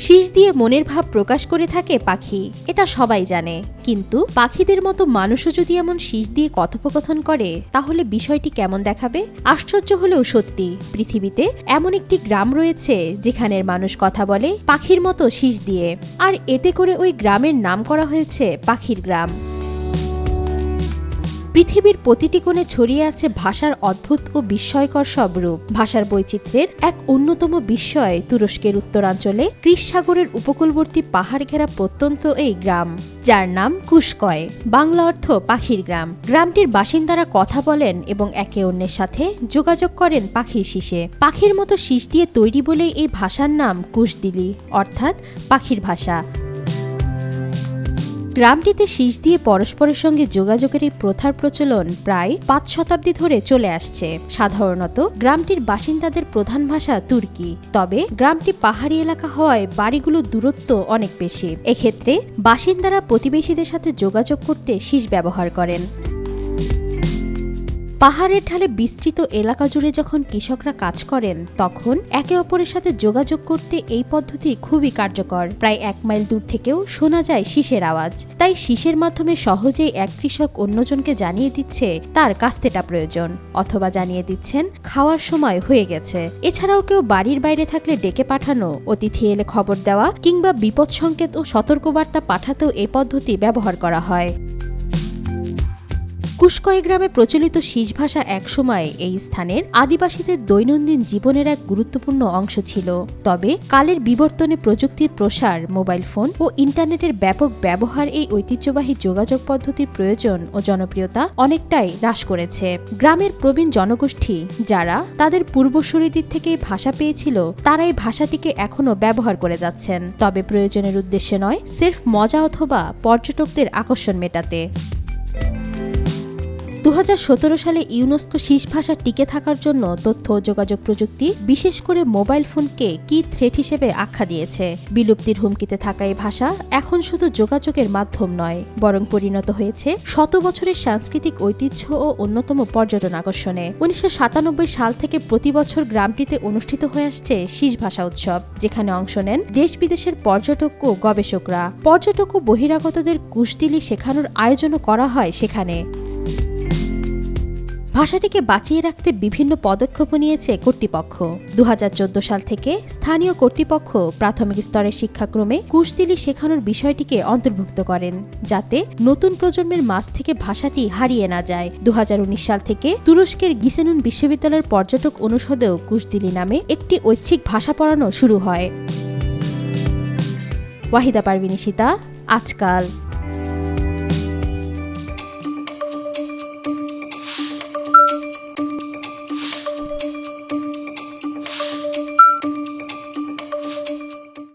শীষ দিয়ে মনের ভাব প্রকাশ করে থাকে পাখি, এটা সবাই জানে। কিন্তু পাখিদের মতো মানুষও যদি এমন শীষ দিয়ে কথোপকথন করে তাহলে বিষয়টি কেমন দেখাবে? আশ্চর্য হলেও সত্যি, পৃথিবীতে এমন একটি গ্রাম রয়েছে যেখানের মানুষ কথা বলে পাখির মতো শীষ দিয়ে, আর এতে করে ওই গ্রামের নাম করা হয়েছে পাখির গ্রাম। পৃথিবীর প্রতিটি কোণে ছড়িয়ে আছে ভাষার অদ্ভুত ও বিস্ময়কর সব রূপ। ভাষার বৈচিত্র্যের এক অন্যতম বিস্ময় তুরস্কের উত্তরাঞ্চলে কৃষ সাগরের উপকূলবর্তী পাহাড় ঘেরা প্রত্যন্ত এই গ্রাম, যার নাম কুশকয়, বাংলা অর্থ পাখির গ্রাম। গ্রামটির বাসিন্দারা কথা বলেন এবং একে অন্যের সাথে যোগাযোগ করেন পাখির শিশে। পাখির মতো শীষ দিয়ে তৈরি বলেই এই ভাষার নাম কুশদিলি, অর্থাৎ পাখির ভাষা। গ্রামটিতে শীষ দিয়ে পরস্পরের সঙ্গে যোগাযোগের এই প্রথার প্রচলন প্রায় 5 শতাব্দী ধরে চলে আসছে। সাধারণত গ্রামটির বাসিন্দাদের প্রধান ভাষা তুর্কি, তবে গ্রামটি পাহাড়ি এলাকা হওয়ায় বাড়িগুলোর দূরত্ব অনেক বেশি। এক্ষেত্রে বাসিন্দারা প্রতিবেশীদের সাথে যোগাযোগ করতে শীষ ব্যবহার করেন। পাহাড়ের ঢালে বিস্তৃত এলাকা জুড়ে যখন কৃষকরা কাজ করেন তখন একে অপরের সাথে যোগাযোগ করতে এই পদ্ধতি খুবই কার্যকর। প্রায় 1 মাইল দূর থেকেও শোনা যায় শীষের আওয়াজ। তাই শীষের মাধ্যমে সহজেই এক কৃষক অন্যজনকে জানিয়ে দিচ্ছে তার কাস্তেটা প্রয়োজন, অথবা জানিয়ে দিচ্ছেন খাওয়ার সময় হয়ে গেছে। এছাড়াও কেউ বাড়ির বাইরে থাকলে ডেকে পাঠানো, অতিথি এলে খবর দেওয়া কিংবা বিপদ সংকেত ও সতর্কবার্তা পাঠাতেও এই পদ্ধতি ব্যবহার করা হয়। কুশকয় গ্রামে প্রচলিত শীষ ভাষা একসময় এই স্থানের আদিবাসীদের দৈনন্দিন জীবনের এক গুরুত্বপূর্ণ অংশ ছিল। তবে কালের বিবর্তনে প্রযুক্তির প্রসার, মোবাইল ফোন ও ইন্টারনেটের ব্যাপক ব্যবহার এই ঐতিহ্যবাহী যোগাযোগ পদ্ধতির প্রয়োজন ও জনপ্রিয়তা অনেকটাই হ্রাস করেছে। গ্রামের প্রবীণ জনগোষ্ঠী যারা তাদের পূর্বসূরিদের থেকে ভাষা পেয়েছিল তারা এই ভাষাটিকে এখনও ব্যবহার করে যাচ্ছেন, তবে প্রয়োজনের উদ্দেশ্যে নয়, সির্ফ মজা অথবা পর্যটকদের আকর্ষণ মেটাতে। 2017 সালে ইউনেস্কো শীষ ভাষা টিকে থাকার জন্য তথ্য ও যোগাযোগ প্রযুক্তি, বিশেষ করে মোবাইল ফোনকে কি থ্রেট হিসেবে আখ্যা দিয়েছে। বিলুপ্তির হুমকিতে থাকা এই ভাষা এখন শুধু যোগাযোগের মাধ্যম নয়, বরং পরিণত হয়েছে শত বছরের সাংস্কৃতিক ঐতিহ্য ও অন্যতম পর্যটন আকর্ষণে। 1997 সাল থেকে প্রতি বছর গ্রামটিতে অনুষ্ঠিত হয়ে আসছে শীষ ভাষা উৎসব, যেখানে অংশ নেন দেশ বিদেশের পর্যটক ও গবেষকরা। পর্যটক ও বহিরাগতদের কুশদিলি শেখানোর আয়োজনও করা হয় সেখানে। ভাষাটিকে বাঁচিয়ে রাখতে বিভিন্ন পদক্ষেপ নিয়েছে কর্তৃপক্ষ। 2014 সাল থেকে স্থানীয় কর্তৃপক্ষ প্রাথমিক স্তরের শিক্ষাক্রমে কুশদিলি শেখানোর বিষয়টিকে অন্তর্ভুক্ত করেন, যাতে নতুন প্রজন্মের মাঝ থেকে ভাষাটি হারিয়ে না যায়। 2019 সাল থেকে তুরস্কের গিসেনুন বিশ্ববিদ্যালয়ের পর্যটক অনুষদেও কুশদিলি নামে একটি ঐচ্ছিক ভাষা পড়ানো শুরু হয়। ওয়াহিদা পারভিন, আজকাল।